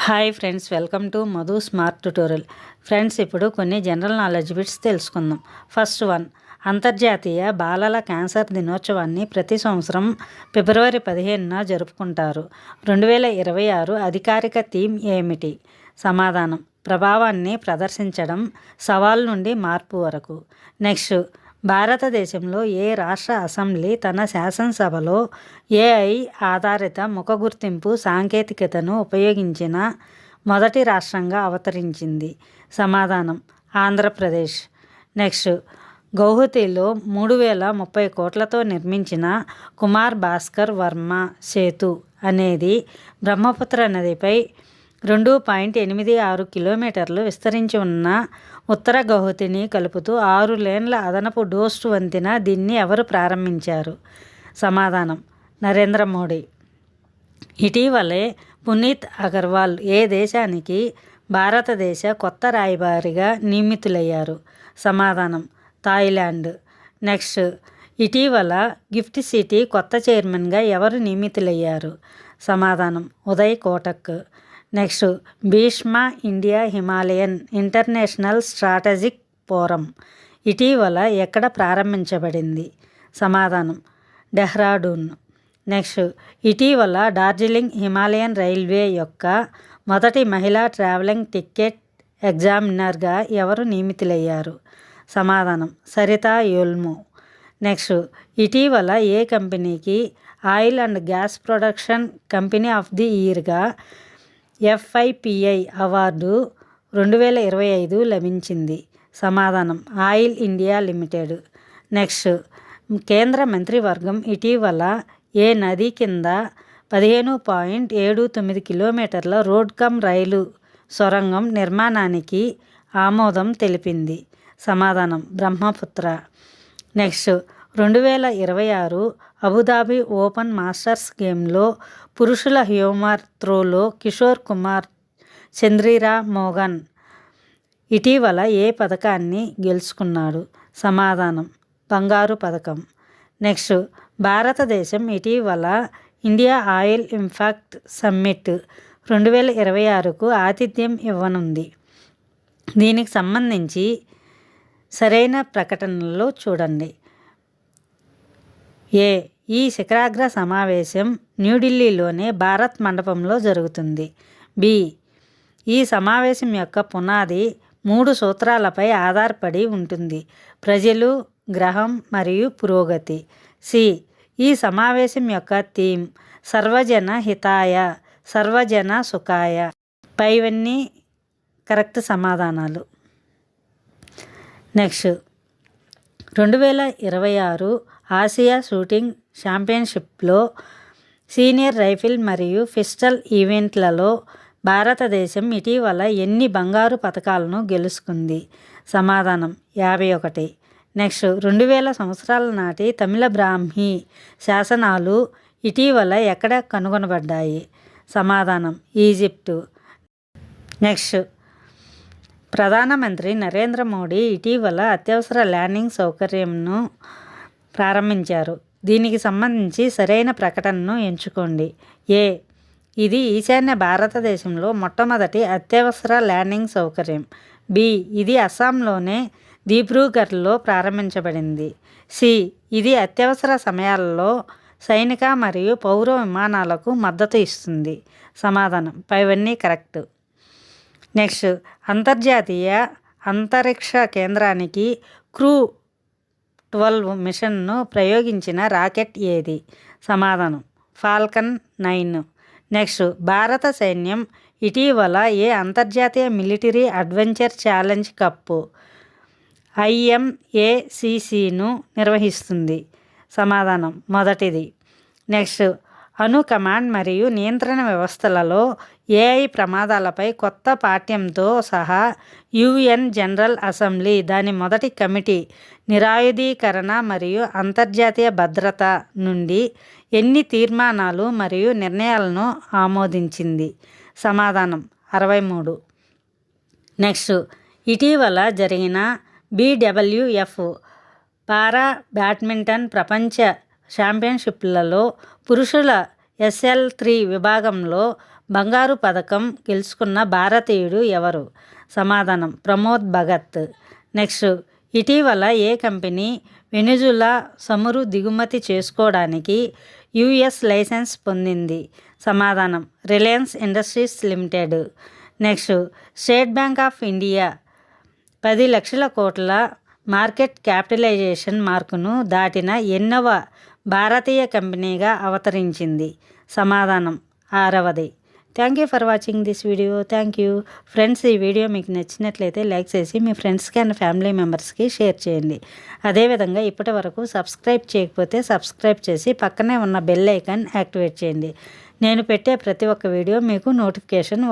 Hi friends, welcome to Madhu smart tutorial. Friends, ఇప్పుడు కొన్ని general knowledge bits తెలుసుకుందాం. First one, అంతర్జాతీయ బాలల క్యాన్సర్ దినోత్సవాన్ని ప్రతి సంవత్సరం ఫిబ్రవరి 15న జరుపుకుంటారు. 2026 అధికారిక థీమ్ ఏమిటి? సమాధానం: ప్రభావాన్ని ప్రదర్శించడం, సవాల్ నుండి మార్పు వరకు. నెక్స్ట్, భారతదేశంలో ఏ రాష్ట్ర అసెంబ్లీ తన శాసనసభలో ఏఐ ఆధారిత ముఖ గుర్తింపు సాంకేతికతను ఉపయోగించిన మొదటి రాష్ట్రంగా అవతరించింది? సమాధానం: ఆంధ్రప్రదేశ్. నెక్స్ట్, గౌహతిలో 3030 కోట్లతో నిర్మించిన కుమార్ భాస్కర్ వర్మ సేతు అనేది బ్రహ్మపుత్ర నదిపై 2.86 కిలోమీటర్లు విస్తరించి ఉన్న ఉత్తర గౌహతిని కలుపుతూ 6 లేన్ల అదనపు డోస్ట్ వంతెన. దీన్ని ఎవరు ప్రారంభించారు? సమాధానం: నరేంద్ర మోడీ. ఇటీవలే పునీత్ అగర్వాల్ ఏ దేశానికి భారతదేశ కొత్త రాయబారిగా నియమితులయ్యారు? సమాధానం: థాయిలాండ్. నెక్స్ట్, ఇటీవల గిఫ్ట్ సిటీ కొత్త చైర్మన్గా ఎవరు నియమితులయ్యారు? సమాధానం: Uday Kotak. Next, Bhishma India Himalayan international strategic forum ఇటీవల ఎక్కడ ప్రారంభించబడింది? సమాధానం: డెహ్రాడూన్. నెక్స్ట్, ఇటీవల డార్జిలింగ్ హిమాలయన్ రైల్వే యొక్క మొదటి మహిళా ట్రావెలింగ్ టికెట్ ఎగ్జామినర్గా ఎవరు నియమితులయ్యారు? సమాధానం: సరితా యోల్మో. నెక్స్ట్, ఇటీవల ఏ కంపెనీకి oil and gas production company of the ఇయర్గా FIPI అవార్డు 2025 లభించింది? సమాధానం: ఆయిల్ ఇండియా లిమిటెడ్. నెక్స్ట్, కేంద్ర మంత్రివర్గం ఇటీవల ఏ నది కింద 15.79 కిలోమీటర్ల రోడ్ కమ్ రైలు సొరంగం నిర్మాణానికి ఆమోదం తెలిపింది? సమాధానం: Brahmaputra. Next, 2026 Abu Dhabi open masters గేమ్లో పురుషుల హ్యూమర్ త్రోలో కిషోర్ కుమార్ చంద్రీరా మోగన్ ఇటీవల ఏ పథకాన్ని గెలుచుకున్నాడు? సమాధానం: బంగారు పథకం. నెక్స్ట్, భారతదేశం ఇటీవల ఇండియా ఆయిల్ ఇంపాక్ట్ సమ్మిట్ 2026కు ఆతిథ్యం ఇవ్వనుంది. దీనికి సంబంధించి సరైన ప్రకటనలు చూడండి. ఈ శిఖరాగ్ర సమావేశం న్యూఢిల్లీలోని భారత్ మండపంలో జరుగుతుంది. ఈ సమావేశం యొక్క పునాది 3 సూత్రాలపై ఆధారపడి ఉంటుంది: ప్రజలు, గ్రహం మరియు పురోగతి. ఈ సమావేశం యొక్క థీమ్ సర్వజన హితాయ, సర్వజన సుఖాయ. పైవన్నీ కరెక్ట్ సమాధానాలు. నెక్స్ట్, 2026 ఆసియా షూటింగ్ ఛాంపియన్షిప్లో సీనియర్ రైఫిల్ మరియు పిస్టల్ ఈవెంట్లలో భారతదేశం ఇటీవల ఎన్ని బంగారు పతకాలను గెలుచుకుంది? సమాధానం: 51. నెక్స్ట్, 2000 సంవత్సరాల నాటి తమిళ బ్రాహ్మీ శాసనాలు ఇటీవల ఎక్కడ కనుగొనబడ్డాయి? సమాధానం: ఈజిప్టు. నెక్స్ట్, ప్రధానమంత్రి నరేంద్ర మోడీ ఇటీవల అత్యవసర ల్యాండింగ్ సౌకర్యంను ప్రారంభించారు. దీనికి సంబంధించి సరైన ప్రకటనను ఎంచుకోండి. ఇది ఈశాన్య భారతదేశంలో మొట్టమొదటి అత్యవసర ల్యాండింగ్ సౌకర్యం. ఇది అస్సాంలోనే దిబ్రూగర్లో ప్రారంభించబడింది. ఇది అత్యవసర సమయాలలో సైనిక మరియు పౌర విమానాలకు మద్దతు ఇస్తుంది. సమాధానం: పైవన్నీ కరెక్ట్. నెక్స్ట్, అంతర్జాతీయ అంతరిక్ష కేంద్రానికి క్రూ 12 మిషన్ను ప్రయోగించిన రాకెట్ ఏది? సమాధానం: ఫాల్కన్ 9. నెక్స్ట్, భారత సైన్యం ఇటీవల ఏ అంతర్జాతీయ మిలిటరీ అడ్వెంచర్ ఛాలెంజ్ కప్ IMACCను నిర్వహిస్తుంది? సమాధానం: మొదటిది. నెక్స్ట్, అణు కమాండ్ మరియు నియంత్రణ వ్యవస్థలలో AI ప్రమాదాలపై కొత్త పాఠ్యంతో సహా UN జనరల్ అసెంబ్లీ దాని మొదటి కమిటీ నిరాయుధీకరణ మరియు అంతర్జాతీయ భద్రత నుండి ఎన్ని తీర్మానాలు మరియు నిర్ణయాలను ఆమోదించింది? సమాధానం: 63. నెక్స్ట్, ఇటీవల జరిగిన BWF పారా బ్యాడ్మింటన్ ప్రపంచ ఛాంపియన్షిప్లలో పురుషుల SL3 విభాగంలో బంగారు పథకం గెలుచుకున్న భారతీయుడు ఎవరు? సమాధానం ప్రమోద్ భగత్. నెక్స్ట్, ఇటీవల ఏ కంపెనీ వెనిజులా చమురు దిగుమతి చేసుకోవడానికి యుఎస్ లైసెన్స్ పొందింది? సమాధానం Reliance industries limited. Next, state bank of India 10 లక్షల కోట్ల మార్కెట్ క్యాపిటలైజేషన్ మార్కును దాటిన ఎన్నవ భారతీయ కంపెనీగా అవతరించింది? సమాధానం 6వది. Thank you for watching this video. Thank you friends. ఈ వీడియో మీకు నచ్చినట్లయితే లైక్ చేసి మీ ఫ్రెండ్స్కి అండ్ ఫ్యామిలీ మెంబర్స్కి షేర్ చేయండి. అదేవిధంగా ఇప్పటి వరకు సబ్స్క్రైబ్ చేయకపోతే సబ్స్క్రైబ్ చేసి పక్కనే ఉన్న బెల్ ఐకాన్ యాక్టివేట్ చేయండి. నేను పెట్టే ప్రతి ఒక్క వీడియో మీకు నోటిఫికేషన్